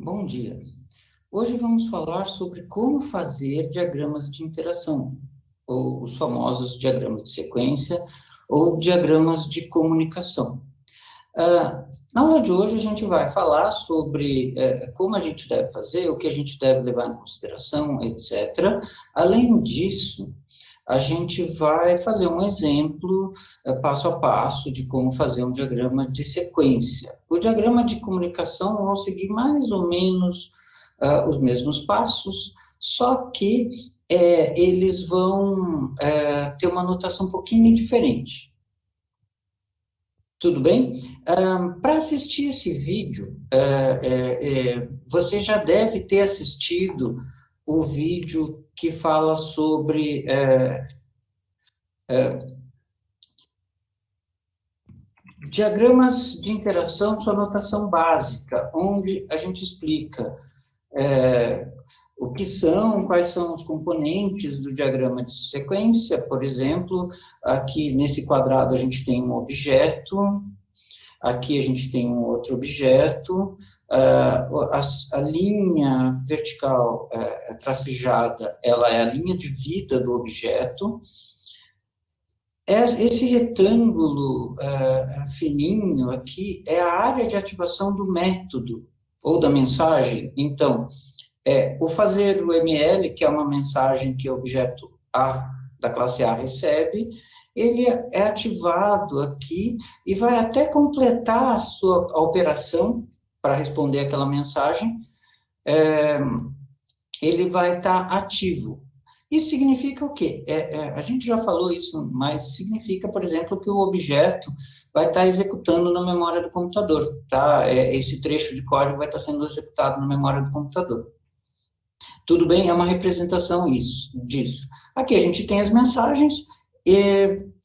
Bom dia. Hoje vamos falar sobre como fazer diagramas de interação, ou os famosos diagramas de sequência, ou diagramas de comunicação. Na aula de hoje a gente vai falar sobre como a gente deve fazer, o que a gente deve levar em consideração, etc. Além disso, a gente vai fazer um exemplo passo a passo de como fazer um diagrama de sequência. O diagrama de comunicação vão seguir mais ou menos os mesmos passos, só que eles vão ter uma notação um pouquinho diferente. Tudo bem? Para assistir esse vídeo, você já deve ter assistido o vídeo que fala sobre diagramas de interação, sua notação básica, onde a gente explica o que são, quais são os componentes do diagrama de sequência. Por exemplo, aqui nesse quadrado a gente tem um objeto, aqui a gente tem um outro objeto, a linha vertical tracejada, ela é a linha de vida do objeto. Esse retângulo fininho aqui é a área de ativação do método, ou da mensagem. Então, o fazer o ML, que é uma mensagem que o objeto A, da classe A, recebe, ele é ativado aqui e vai até completar a operação para responder aquela mensagem, ele vai estar ativo. Isso significa o quê? A gente já falou isso, mas significa, por exemplo, que o objeto vai estar executando na memória do computador, tá? Esse trecho de código vai estar sendo executado na memória do computador. Tudo bem? É uma representação disso. Aqui a gente tem as mensagens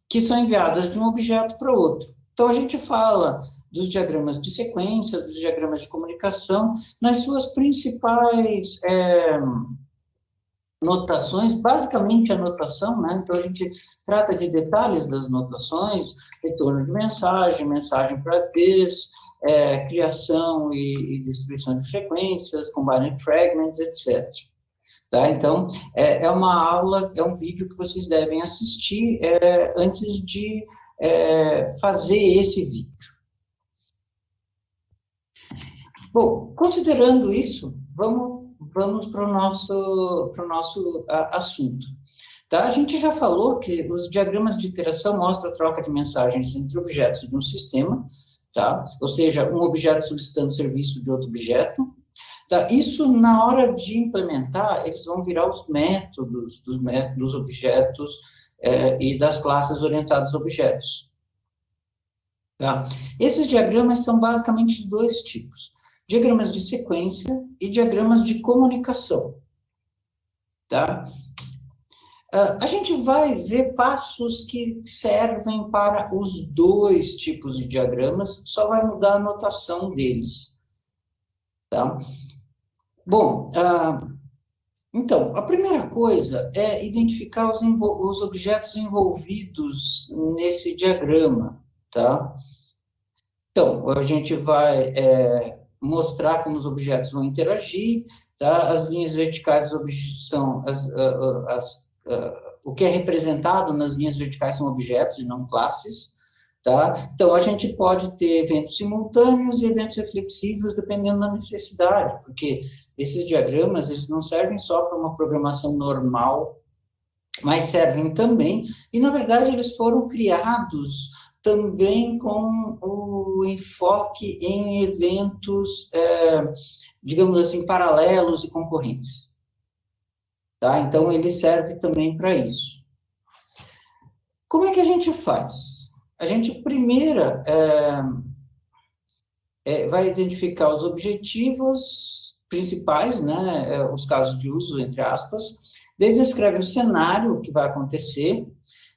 que são enviadas de um objeto para outro. Então, a gente fala dos diagramas de sequência, dos diagramas de comunicação, nas suas principais notações, basicamente a notação, né? Então, a gente trata de detalhes das notações, retorno de mensagem, mensagem para des, criação e distribuição de frequências, combining fragments, etc. Tá? Então, é uma aula, é um vídeo que vocês devem assistir antes de fazer esse vídeo. Bom, considerando isso, vamos para o nosso assunto. Tá? A gente já falou que os diagramas de interação mostram a troca de mensagens entre objetos de um sistema, tá? Ou seja, um objeto solicitando serviço de outro objeto. Tá? Isso, na hora de implementar, eles vão virar os métodos dos objetos e das classes orientadas a objetos. Tá? Esses diagramas são basicamente de dois tipos: diagramas de sequência e diagramas de comunicação. Tá? A gente vai ver passos que servem para os dois tipos de diagramas, só vai mudar a notação deles. Tá? Bom, então, a primeira coisa é identificar os objetos envolvidos nesse diagrama, tá? Então, a gente vai mostrar como os objetos vão interagir, tá? As linhas verticais são o que é representado nas linhas verticais são objetos e não classes, tá? Então, a gente pode ter eventos simultâneos e eventos reflexivos, dependendo da necessidade, porque esses diagramas, eles não servem só para uma programação normal, mas servem também, e, na verdade, eles foram criados também com o enfoque em eventos, digamos assim, paralelos e concorrentes. Tá? Então, ele serve também para isso. Como é que a gente faz? A gente, primeiro, vai identificar os objetivos principais, né, os casos de uso, entre aspas, daí descreve o cenário que vai acontecer,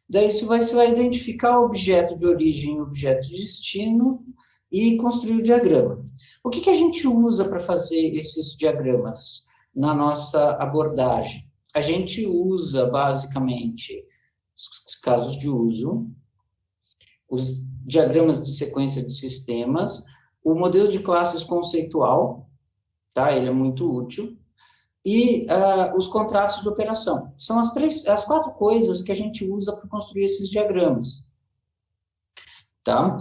daí você vai identificar o objeto de origem e o objeto de destino e construir o diagrama. O que a gente usa para fazer esses diagramas na nossa abordagem? A gente usa, basicamente, os casos de uso, os diagramas de sequência de sistemas, o modelo de classes conceitual, tá? Ele é muito útil. E os contratos de operação. São as quatro coisas que a gente usa para construir esses diagramas, tá?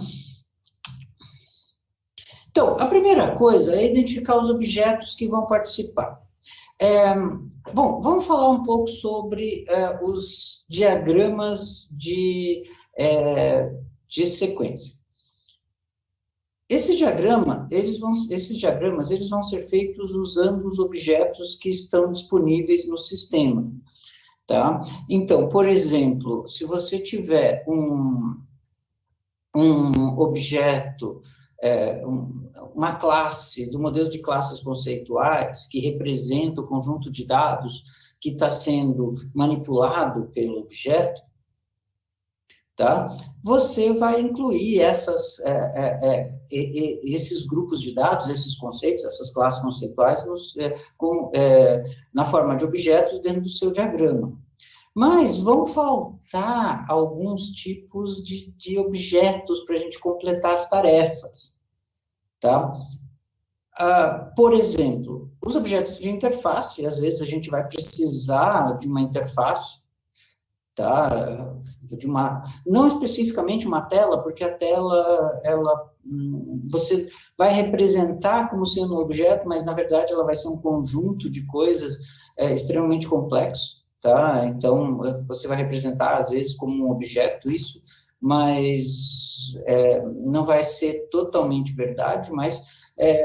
Então, a primeira coisa é identificar os objetos que vão participar. Bom, vamos falar um pouco sobre os diagramas de sequência. Esses diagramas, eles vão ser feitos usando os objetos que estão disponíveis no sistema, tá? Então, por exemplo, se você tiver um objeto, uma classe, do modelo de classes conceituais, que representa o conjunto de dados que está sendo manipulado pelo objeto, tá? Você vai incluir esses grupos de dados, esses conceitos, essas classes conceituais, na forma de objetos dentro do seu diagrama. Mas vão faltar alguns tipos de objetos para a gente completar as tarefas, tá? Por exemplo, os objetos de interface, às vezes a gente vai precisar de uma interface, tá? Não especificamente uma tela, porque a tela, você vai representar como sendo um objeto, mas na verdade ela vai ser um conjunto de coisas extremamente complexo, tá? Então, você vai representar às vezes como um objeto isso, mas não vai ser totalmente verdade, mas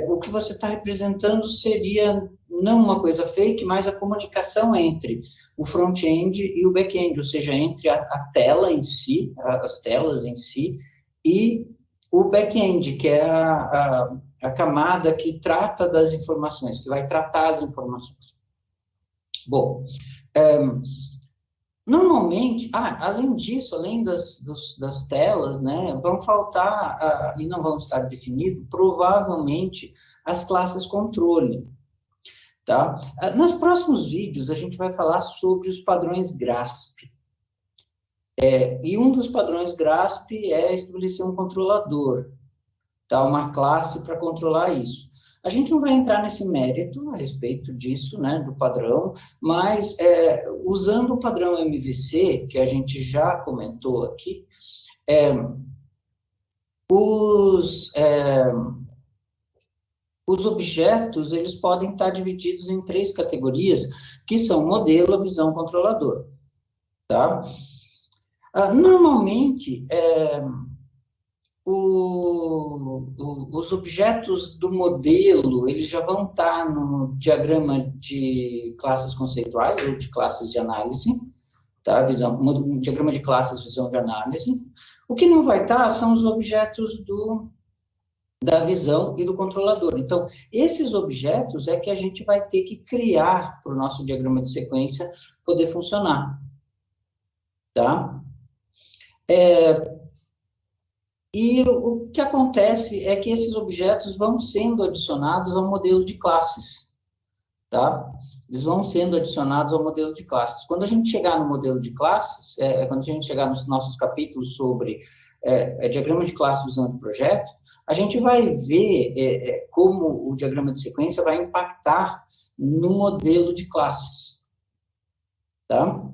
o que você está representando seria não uma coisa fake, mas a comunicação entre o front-end e o back-end, ou seja, entre a tela em si, as telas em si, e o back-end, que é a camada que trata das informações, que vai tratar as informações. Bom, normalmente, além disso, além das telas, né, vão faltar, e não vão estar definidos, provavelmente, as classes controle, tá? Nos próximos vídeos, a gente vai falar sobre os padrões GRASP. E um dos padrões GRASP é estabelecer um controlador, tá? Uma classe para controlar isso. A gente não vai entrar nesse mérito a respeito disso, né, do padrão, mas usando o padrão MVC, que a gente já comentou aqui, os objetos, eles podem estar divididos em três categorias, que são modelo, visão, controlador, tá? Normalmente, os objetos do modelo, eles já vão estar no diagrama de classes conceituais ou de classes de análise, tá? Diagrama de classes, visão de análise. O que não vai estar são os objetos da visão e do controlador. Então, esses objetos é que a gente vai ter que criar para o nosso diagrama de sequência poder funcionar, tá? E o que acontece é que esses objetos vão sendo adicionados ao modelo de classes, tá? Eles vão sendo adicionados ao modelo de classes. Quando a gente chegar no modelo de classes, quando a gente chegar nos nossos capítulos sobre diagrama de classe, visão de projeto, a gente vai ver como o diagrama de sequência vai impactar no modelo de classes, tá?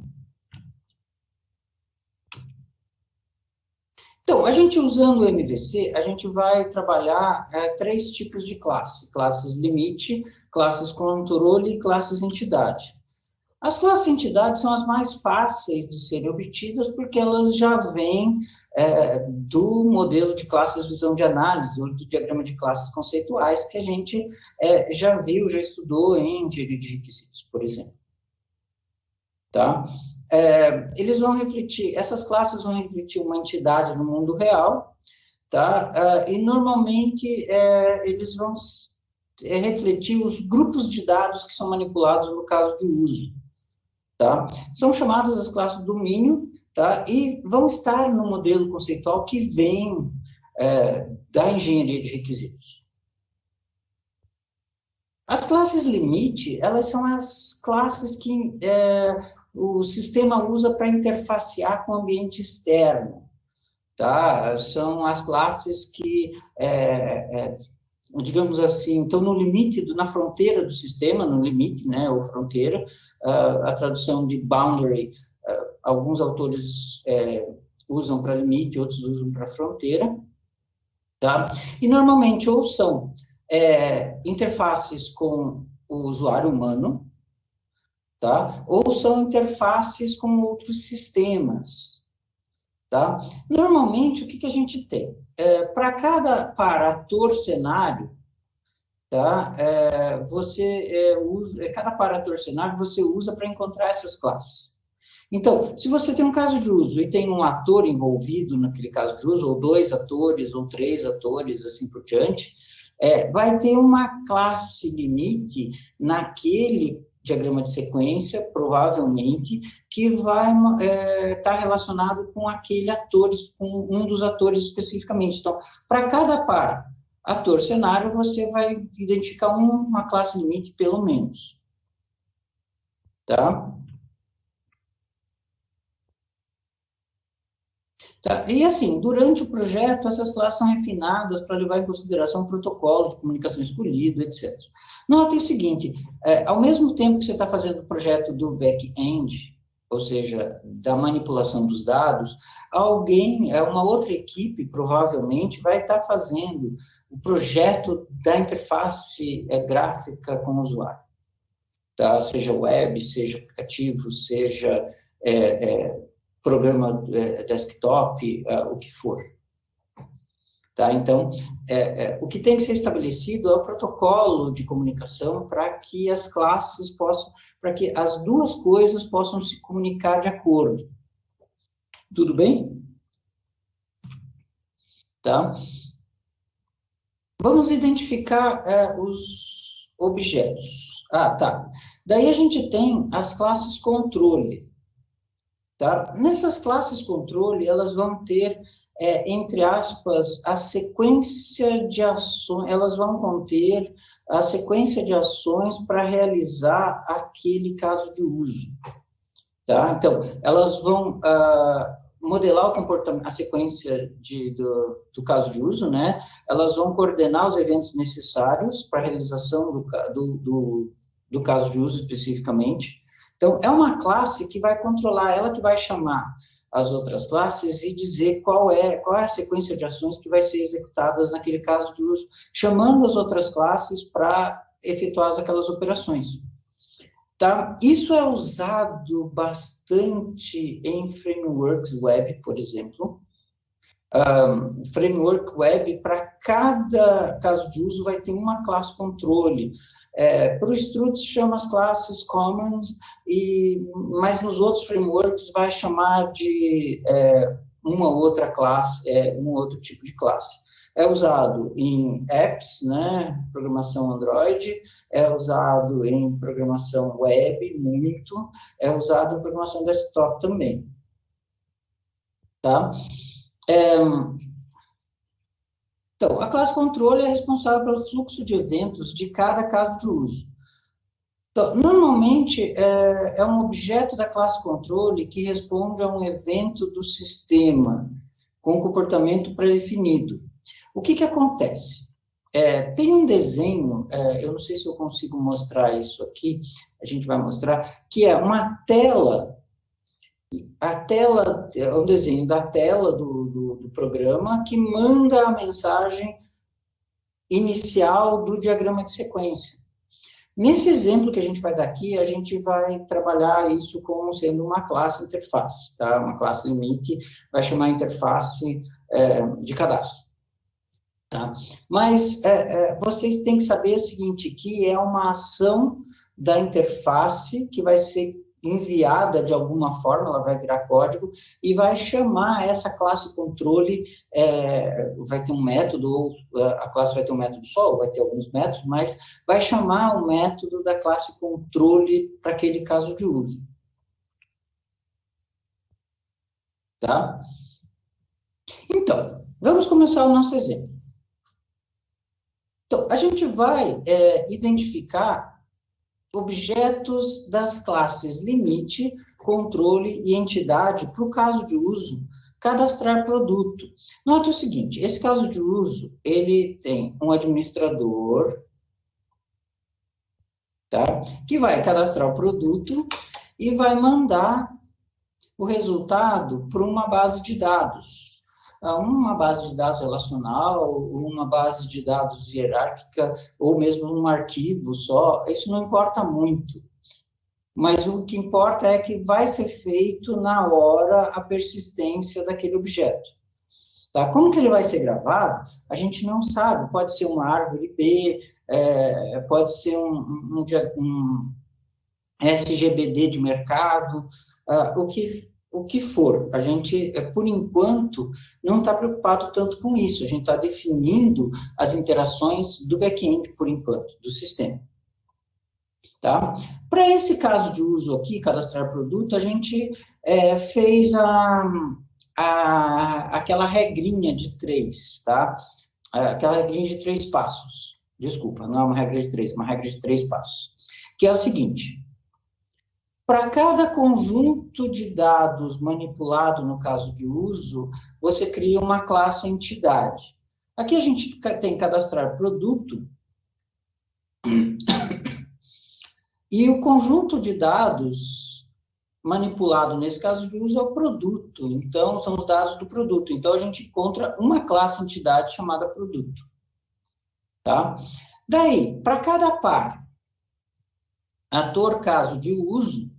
Então, a gente usando o MVC, a gente vai trabalhar três tipos de classe: classes limite, classes controle e classes entidade. As classes entidades são as mais fáceis de serem obtidas porque elas já vêm do modelo de classes visão de análise, ou do diagrama de classes conceituais, que a gente já viu, já estudou em engenharia de requisitos, por exemplo. Tá? Eles vão refletir, essas classes vão refletir uma entidade no mundo real, tá? E normalmente eles vão refletir os grupos de dados que são manipulados no caso de uso, tá? São chamadas as classes do domínio, tá? E vão estar no modelo conceitual que vem da engenharia de requisitos. As classes limite, elas são as classes que o sistema usa para interfacear com o ambiente externo, tá? São as classes que digamos assim, estão no limite, na fronteira do sistema, no limite, né, ou fronteira, a tradução de boundary, alguns autores usam para limite, outros usam para fronteira, tá? E normalmente ou são interfaces com o usuário humano, tá? Ou são interfaces com outros sistemas, tá? Normalmente, o que que a gente tem? Para cada ator cenário, tá? Cada ator cenário você usa para encontrar essas classes. Então, se você tem um caso de uso e tem um ator envolvido naquele caso de uso, ou dois atores, ou três atores, assim por diante, vai ter uma classe limite naquele diagrama de sequência, provavelmente, que vai estar relacionado com aquele ator, com um dos atores especificamente. Então, para cada par ator cenário, você vai identificar uma classe limite, pelo menos. Tá? Tá? E assim, durante o projeto, essas classes são refinadas para levar em consideração o protocolo de comunicação escolhido, etc. Note o seguinte, ao mesmo tempo que você está fazendo o projeto do back-end, ou seja, da manipulação dos dados, uma outra equipe, provavelmente, vai estar fazendo o projeto da interface gráfica com o usuário. Tá? Seja web, seja aplicativo, seja programa desktop, o que for. Tá? Então, o que tem que ser estabelecido é o protocolo de comunicação para que as classes possam, para que as duas coisas possam se comunicar de acordo. Tudo bem? Tá? Vamos identificar os objetos. Tá. Daí a gente tem as classes controle. Tá? Nessas classes controle, elas vão ter, entre aspas, a sequência de ações, elas vão conter a sequência de ações para realizar aquele caso de uso. Tá? Então, elas vão modelar o comportamento, a sequência do caso de uso, né? Elas vão coordenar os eventos necessários para a realização do caso de uso especificamente. Então, é uma classe que vai controlar, ela que vai chamar as outras classes e dizer qual é a sequência de ações que vai ser executadas naquele caso de uso, chamando as outras classes para efetuar aquelas operações. Tá? Isso é usado bastante em frameworks web, por exemplo. Framework web, para cada caso de uso, vai ter uma classe controle. Para o Struts, chama as classes commons, mas nos outros frameworks vai chamar de uma outra classe, um outro tipo de classe. É usado em apps, né, programação Android, é usado em programação web, muito, é usado em programação desktop também. Tá? Então, a classe controle é responsável pelo fluxo de eventos de cada caso de uso. Então, normalmente, é um objeto da classe controle que responde a um evento do sistema, com comportamento pré-definido. O que acontece? Tem um desenho, eu não sei se eu consigo mostrar isso aqui, a gente vai mostrar, que é uma tela. A tela é o desenho da tela do programa que manda a mensagem inicial do diagrama de sequência. Nesse exemplo que a gente vai dar aqui, a gente vai trabalhar isso como sendo uma classe interface, tá? Uma classe limite, vai chamar interface de cadastro. Tá? Mas vocês têm que saber o seguinte, que é uma ação da interface que vai ser enviada de alguma forma, ela vai virar código, e vai chamar essa classe controle, vai ter um método, ou a classe vai ter um método só, ou vai ter alguns métodos, mas vai chamar o método da classe controle para aquele caso de uso. Tá? Então, vamos começar o nosso exemplo. Então, a gente vai identificar objetos das classes limite, controle e entidade para o caso de uso cadastrar produto. Nota o seguinte, esse caso de uso, ele tem um administrador, tá? Que vai cadastrar o produto e vai mandar o resultado para uma base de dados. Uma base de dados relacional, uma base de dados hierárquica, ou mesmo um arquivo só, isso não importa muito. Mas o que importa é que vai ser feito na hora a persistência daquele objeto. Tá? Como que ele vai ser gravado? A gente não sabe, pode ser uma árvore B, pode ser um SGBD de mercado, o que for. A gente, por enquanto, não está preocupado tanto com isso. A gente está definindo as interações do back-end, por enquanto, do sistema. Tá? Para esse caso de uso aqui, cadastrar produto, a gente fez aquela regrinha de 3, tá? Aquela regrinha de 3 passos. Desculpa, não é uma regra de 3, uma regra de 3 passos. Que é o seguinte: para cada conjunto de dados manipulado no caso de uso, você cria uma classe entidade. Aqui a gente tem cadastrar produto, e o conjunto de dados manipulado nesse caso de uso é o produto. Então, são os dados do produto. Então, a gente encontra uma classe entidade chamada produto. Tá? Daí, para cada par, ator, caso de uso,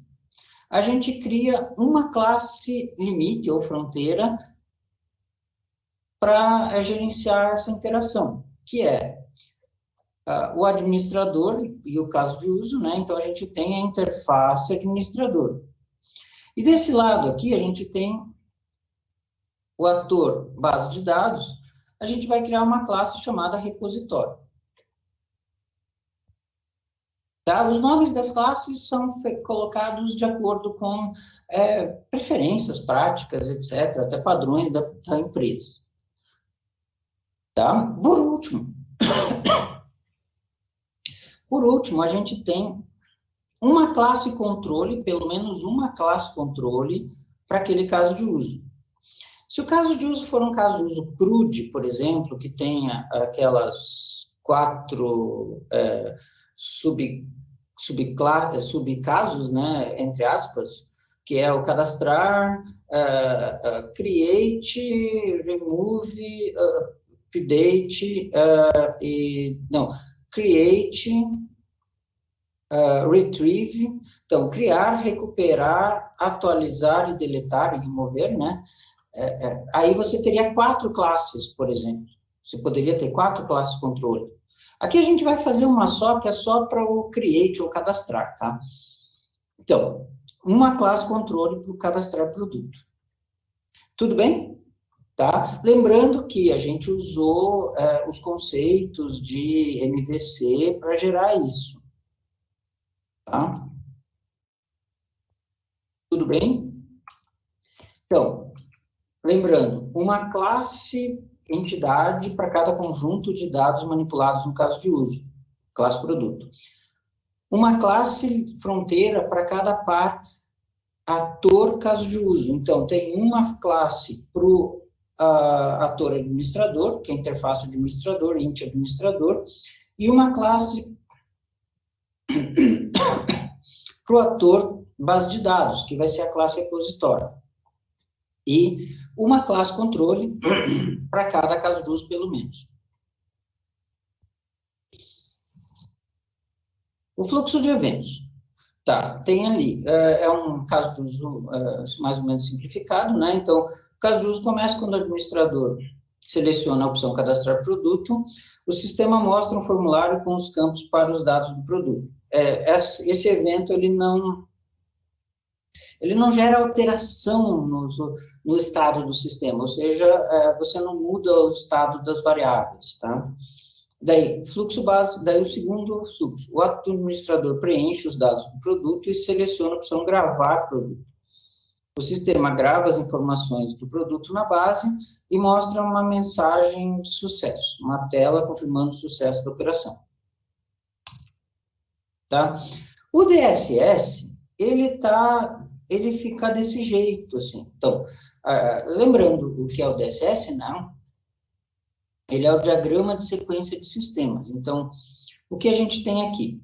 a gente cria uma classe limite ou fronteira para gerenciar essa interação, que é o administrador e o caso de uso, né? Então, a gente tem a interface administrador. E desse lado aqui, a gente tem o ator base de dados, a gente vai criar uma classe chamada repositório. Tá? Os nomes das classes são colocados de acordo com preferências, práticas, etc., até padrões da empresa. Tá? Por último, a gente tem uma classe controle, pelo menos uma classe controle, para aquele caso de uso. Se o caso de uso for um caso de uso crude, por exemplo, que tenha aquelas 4 subcasos, né, entre aspas, que é o cadastrar, create, remove, update, create, retrieve, então, criar, recuperar, atualizar e deletar e remover, né? Aí você teria 4 classes, por exemplo. Você poderia ter 4 classes controle. Aqui a gente vai fazer uma só, que é só para o create ou cadastrar, tá? Então, uma classe controle para o cadastrar produto. Tudo bem? Tá? Lembrando que a gente usou os conceitos de MVC para gerar isso. Tá? Tudo bem? Então, lembrando, uma classe entidade para cada conjunto de dados manipulados no caso de uso, classe produto. Uma classe fronteira para cada par ator caso de uso. Então, tem uma classe para o ator administrador, que é a interface administrador, int administrador, e uma classe para o ator base de dados, que vai ser a classe repositório. E uma classe controle para cada caso de uso, pelo menos. O fluxo de eventos. Tá, tem ali, é um caso de uso mais ou menos simplificado, né? Então, o caso de uso começa quando o administrador seleciona a opção cadastrar produto, o sistema mostra um formulário com os campos para os dados do produto. Esse evento, ele não gera alteração no estado do sistema, ou seja, você não muda o estado das variáveis, tá? Daí, fluxo base, daí o segundo fluxo, o administrador preenche os dados do produto e seleciona a opção gravar produto. O sistema grava as informações do produto na base e mostra uma mensagem de sucesso, uma tela confirmando o sucesso da operação. Tá? O DSS, ele fica desse jeito, assim. Então, lembrando o que é o DSS, não? Ele é o diagrama de sequência de sistemas. Então, o que a gente tem aqui?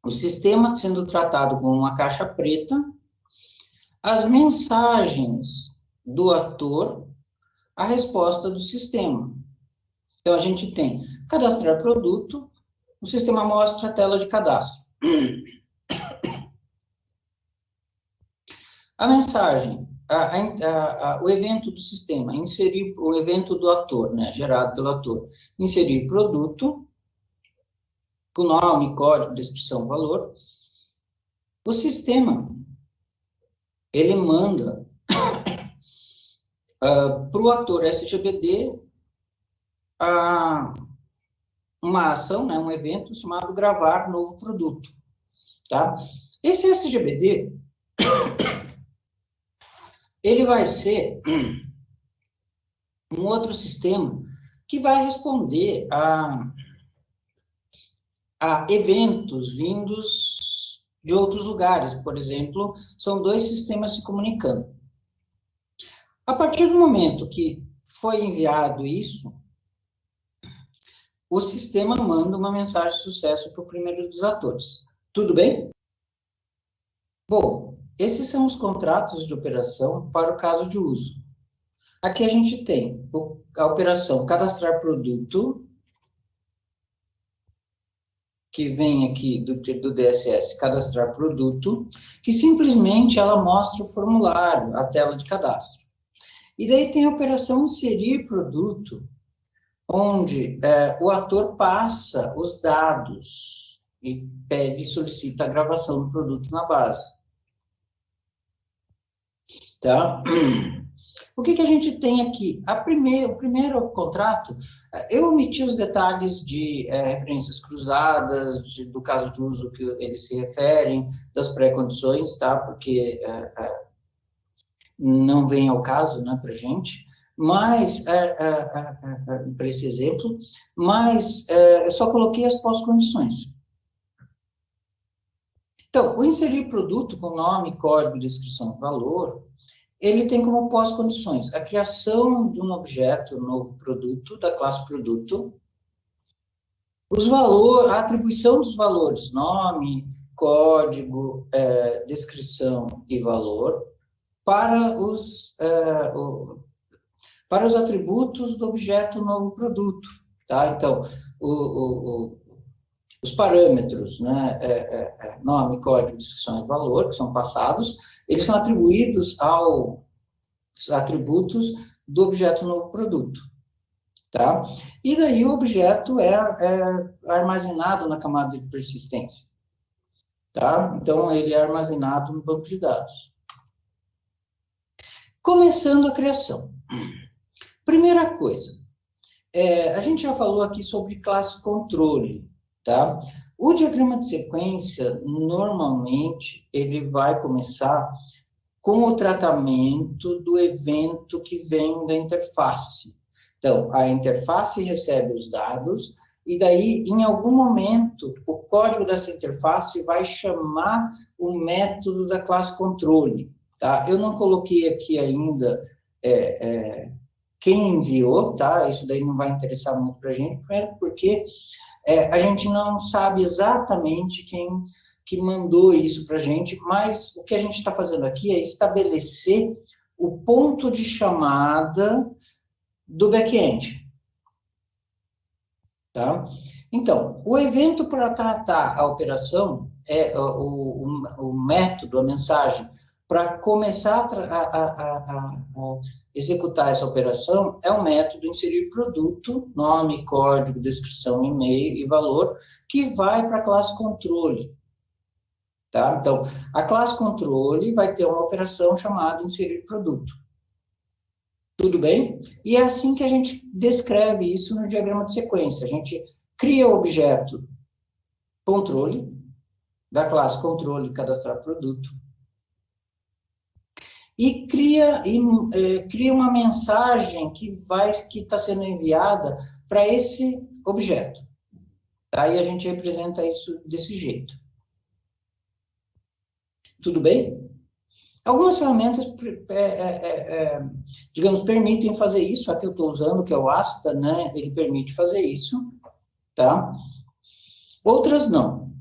O sistema sendo tratado como uma caixa preta, as mensagens do ator, a resposta do sistema. Então, a gente tem cadastrar produto, o sistema mostra a tela de cadastro. A mensagem, o evento do sistema, inserir o evento do ator, né, gerado pelo ator, inserir produto, com nome, código, descrição, valor. O sistema, ele manda para o ator SGBD uma ação, né, um evento chamado gravar novo produto, tá? Esse SGBD, ele vai ser um outro sistema que vai responder a eventos vindos de outros lugares. Por exemplo, são dois sistemas se comunicando. A partir do momento que foi enviado isso, o sistema manda uma mensagem de sucesso para o primeiro dos atores. Tudo bem? Bom, esses são os contratos de operação para o caso de uso. Aqui a gente tem a operação cadastrar produto, que vem aqui do DSS, cadastrar produto, que simplesmente ela mostra o formulário, a tela de cadastro. E daí tem a operação inserir produto, onde o ator passa os dados e solicita a gravação do produto na base. Tá? O que a gente tem aqui? O primeiro contrato, eu omiti os detalhes de referências cruzadas, do caso de uso que eles se referem, das pré-condições, tá? Porque não vem ao caso, né, para gente, mas, para esse exemplo, mas eu só coloquei as pós-condições. Então, o inserir produto com nome, código, descrição e valor, ele tem como pós-condições a criação de um objeto, novo produto, da classe produto, a atribuição dos valores, nome, código, descrição e valor, para os atributos do objeto novo produto, tá? Então, os parâmetros, né, nome, código, descrição e valor, que são passados, eles são atribuídos aos atributos do objeto novo produto, tá? E daí o objeto é armazenado na camada de persistência, tá? Então, ele é armazenado no banco de dados. Começando a criação. Primeira coisa, a gente já falou aqui sobre classe controle, tá? O diagrama de sequência, normalmente, ele vai começar com o tratamento do evento que vem da interface. Então, a interface recebe os dados, e daí, em algum momento, o código dessa interface vai chamar o método da classe controle, tá? Eu não coloquei aqui ainda quem enviou, tá? Isso daí não vai interessar muito para a gente, primeiro porque a gente não sabe exatamente quem que mandou isso para a gente, mas o que a gente está fazendo aqui é estabelecer o ponto de chamada do back-end. Tá? Então, o evento para tratar a operação, o método, a mensagem, para começar a executar essa operação, é um método inserir produto, nome, código, descrição, e-mail e valor, que vai para a classe controle. Tá? Então, a classe controle vai ter uma operação chamada inserir produto. Tudo bem? E é assim que a gente descreve isso no diagrama de sequência. A gente cria o objeto controle, da classe controle cadastrar produto, e cria uma mensagem que está sendo enviada para esse objeto. Aí a gente representa isso desse jeito. Tudo bem? Algumas ferramentas, digamos, permitem fazer isso. A que eu estou usando, que é o Asta, né? Ele permite fazer isso, tá? Outras não.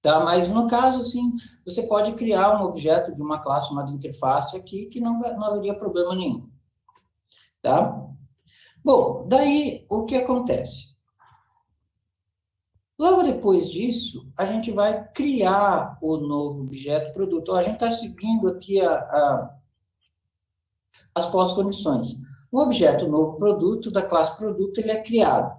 Tá? Mas, no caso, assim, você pode criar um objeto de uma classe chamada interface aqui, que não haveria problema nenhum, tá? Bom, daí, o que acontece? Logo depois disso, a gente vai criar o novo objeto produto. A gente está seguindo aqui as pós-condições. O objeto novo produto da classe produto, ele é criado.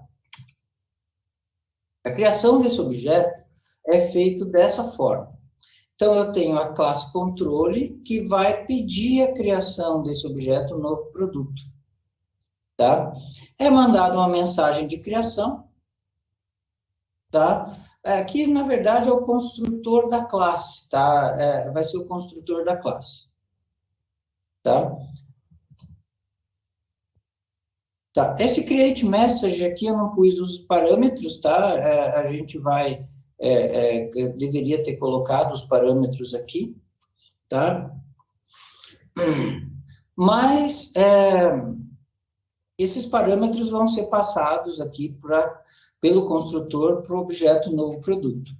A criação desse objeto é feito dessa forma. Então, eu tenho a classe controle, que vai pedir a criação desse objeto novo produto, tá? É mandada uma mensagem de criação, tá? Que, na verdade, é o construtor da classe, tá? Vai ser o construtor da classe, tá? Tá. Esse create message aqui eu não pus os parâmetros, tá? A gente vai, deveria ter colocado os parâmetros aqui, tá? Mas esses parâmetros vão ser passados aqui pelo construtor para o objeto novo produto.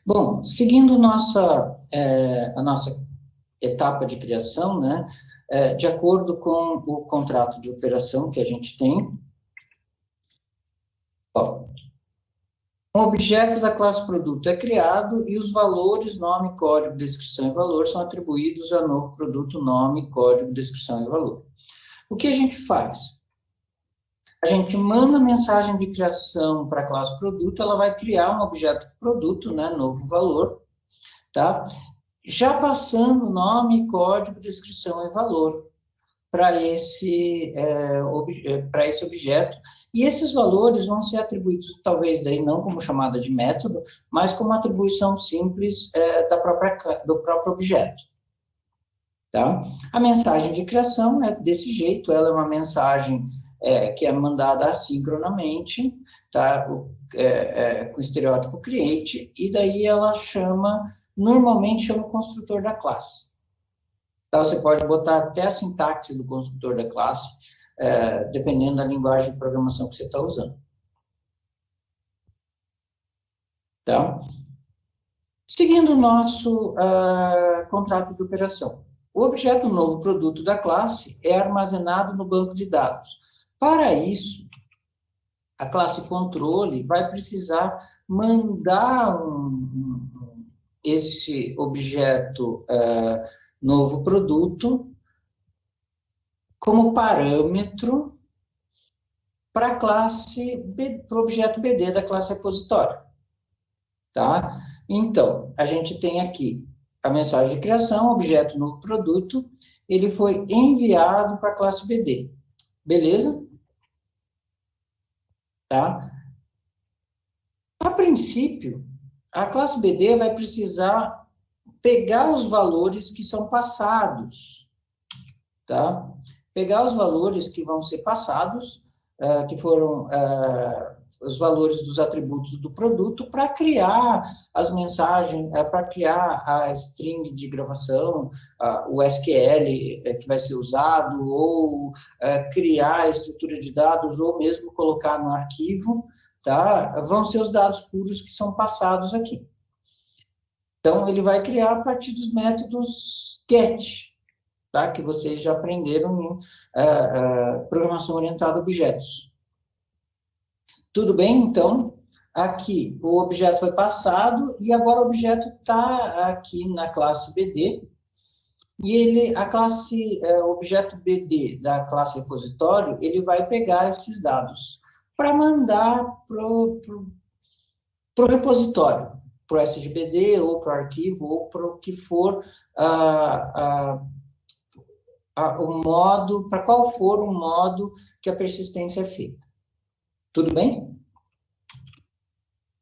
Bom, seguindo a nossa etapa de criação, né, de acordo com o contrato de operação que a gente tem, ó, um objeto da classe produto é criado e os valores nome, código, descrição e valor são atribuídos ao novo produto nome, código, descrição e valor. O que a gente faz? A gente manda a mensagem de criação para a classe produto, ela vai criar um objeto produto, né, novo valor, tá? Já passando nome, código, descrição e valor para esse objeto, e esses valores vão ser atribuídos, talvez daí não como chamada de método, mas como atribuição simples do próprio objeto. Tá? A mensagem de criação é desse jeito, ela é uma mensagem que é mandada assincronamente, tá? Com o estereótipo create, e daí ela normalmente chama o construtor da classe. Tá? Você pode botar até a sintaxe do construtor da classe, dependendo da linguagem de programação que você está usando. Tá? Seguindo o nosso contrato de operação. O objeto novo produto da classe é armazenado no banco de dados. Para isso, a classe controle vai precisar mandar esse objeto novo produto como parâmetro para a classe, para o objeto BD da classe repositório. Tá? Então, a gente tem aqui a mensagem de criação, objeto novo produto, ele foi enviado para a classe BD. Beleza? Tá? A princípio, a classe BD vai precisar pegar os valores que são passados, tá? Pegar os valores que vão ser passados, que foram os valores dos atributos do produto, para criar as mensagens, para criar a string de gravação, o SQL que vai ser usado, ou criar a estrutura de dados, ou mesmo colocar no arquivo, tá? Vão ser os dados puros que são passados aqui. Então, ele vai criar a partir dos métodos get, tá? Que vocês já aprenderam em programação orientada a objetos. Tudo bem? Então, aqui o objeto foi passado e agora o objeto está aqui na classe BD e o objeto BD da classe repositório, ele vai pegar esses dados para mandar para o repositório, para o SGBD ou para o arquivo ou para o que for o modo, para qual for o modo que a persistência é feita. Tudo bem?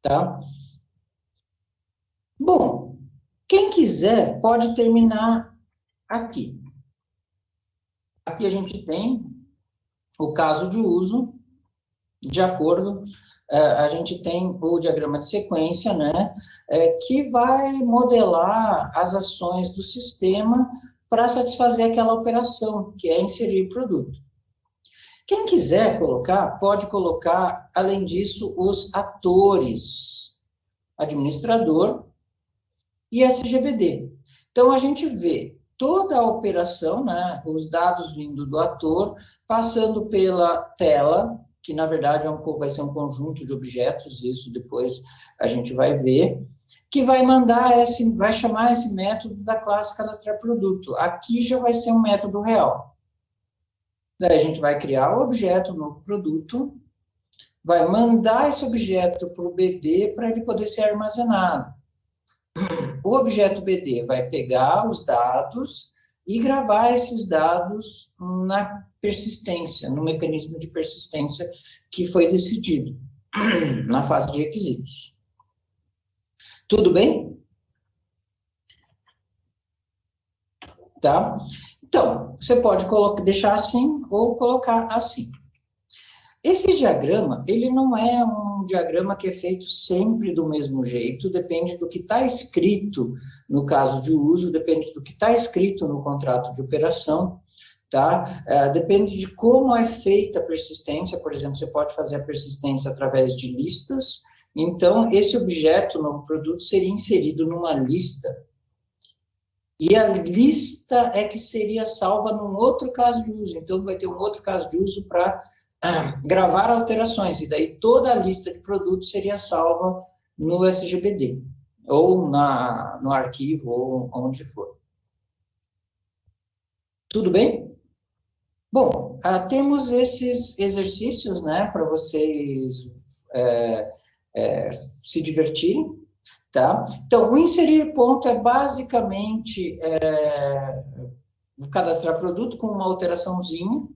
Tá? Bom, Quem quiser pode terminar aqui. Aqui a gente tem o caso de uso, de acordo, a gente tem o diagrama de sequência, né, que vai modelar as ações do sistema para satisfazer aquela operação, que é inserir produto. Quem quiser colocar, pode colocar, além disso, os atores, administrador e SGBD. Então, a gente vê toda a operação, né, os dados vindo do ator, passando pela tela, que na verdade vai ser um conjunto de objetos, isso depois a gente vai ver, que vai vai chamar esse método da classe cadastrar produto. Aqui já vai ser um método real. Daí a gente vai criar o objeto, o novo produto, vai mandar esse objeto para o BD para ele poder ser armazenado. O objeto BD vai pegar os dados e gravar esses dados na persistência, no mecanismo de persistência que foi decidido na fase de requisitos. Tudo bem? Tá? Então, você pode deixar assim ou colocar assim. Esse diagrama, ele não é um diagrama que é feito sempre do mesmo jeito, depende do que está escrito no caso de uso, depende do que está escrito no contrato de operação, tá? Depende de como é feita a persistência, por exemplo, você pode fazer a persistência através de listas, então esse objeto, novo produto, seria inserido numa lista, e a lista é que seria salva num outro caso de uso, então vai ter um outro caso de uso para gravar alterações, e daí toda a lista de produtos seria salva no SGBD, ou no arquivo, ou onde for. Tudo bem? Bom, temos esses exercícios, né, para vocês se divertirem, tá? Então, o inserir ponto é basicamente cadastrar produto com uma alteraçãozinha,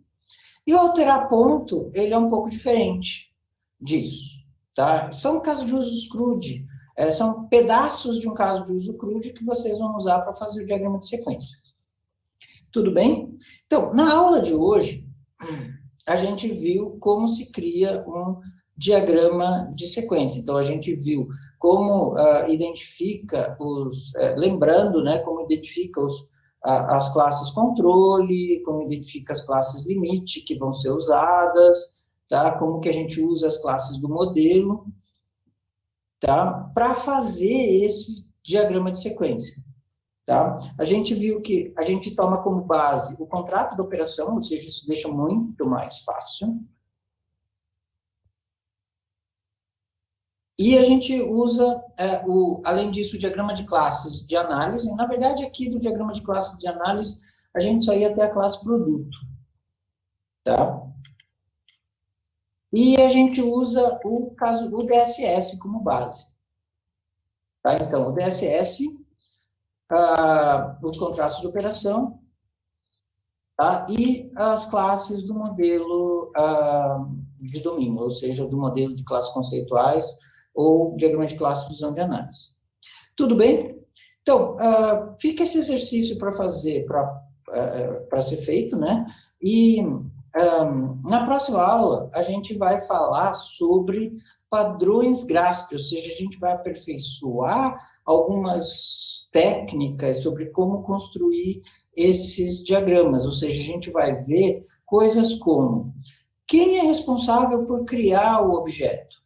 e o alterar ponto, ele é um pouco diferente disso, tá? São casos de uso CRUD, são pedaços de um caso de uso CRUD que vocês vão usar para fazer o diagrama de sequência. Tudo bem? Então, na aula de hoje, a gente viu como se cria um diagrama de sequência. Então, a gente viu como identifica lembrando, né, como identifica as classes controle, como identifica as classes limite que vão ser usadas, tá? Como que a gente usa as classes do modelo, tá? Para fazer esse diagrama de sequência, tá? A gente viu que a gente toma como base o contrato de operação, ou seja, isso deixa muito mais fácil. E a gente usa, além disso, o diagrama de classes de análise. Na verdade, aqui do diagrama de classes de análise, a gente só ia até a classe produto, tá? E a gente usa o DSS como base, tá? Então, o DSS, os contratos de operação, tá? E as classes do modelo de domínio, ou seja, do modelo de classes conceituais ou diagrama de classe visão de análise. Tudo bem? Então, fica esse exercício para fazer, para ser feito, né? E na próxima aula, a gente vai falar sobre padrões GRASP, ou seja, a gente vai aperfeiçoar algumas técnicas sobre como construir esses diagramas, ou seja, a gente vai ver coisas como quem é responsável por criar o objeto,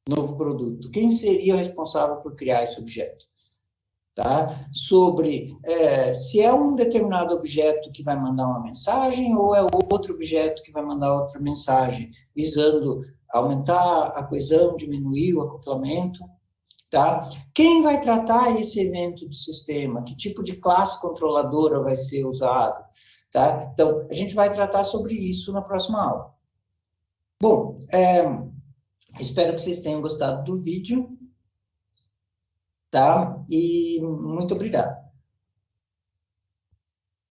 novo produto, quem seria o responsável por criar esse objeto? Tá? Sobre se é um determinado objeto que vai mandar uma mensagem ou é outro objeto que vai mandar outra mensagem, visando aumentar a coesão, diminuir o acoplamento, tá? Quem vai tratar esse evento do sistema? Que tipo de classe controladora vai ser usado? Tá? Então, a gente vai tratar sobre isso na próxima aula. Bom, espero que vocês tenham gostado do vídeo, tá? E muito obrigado.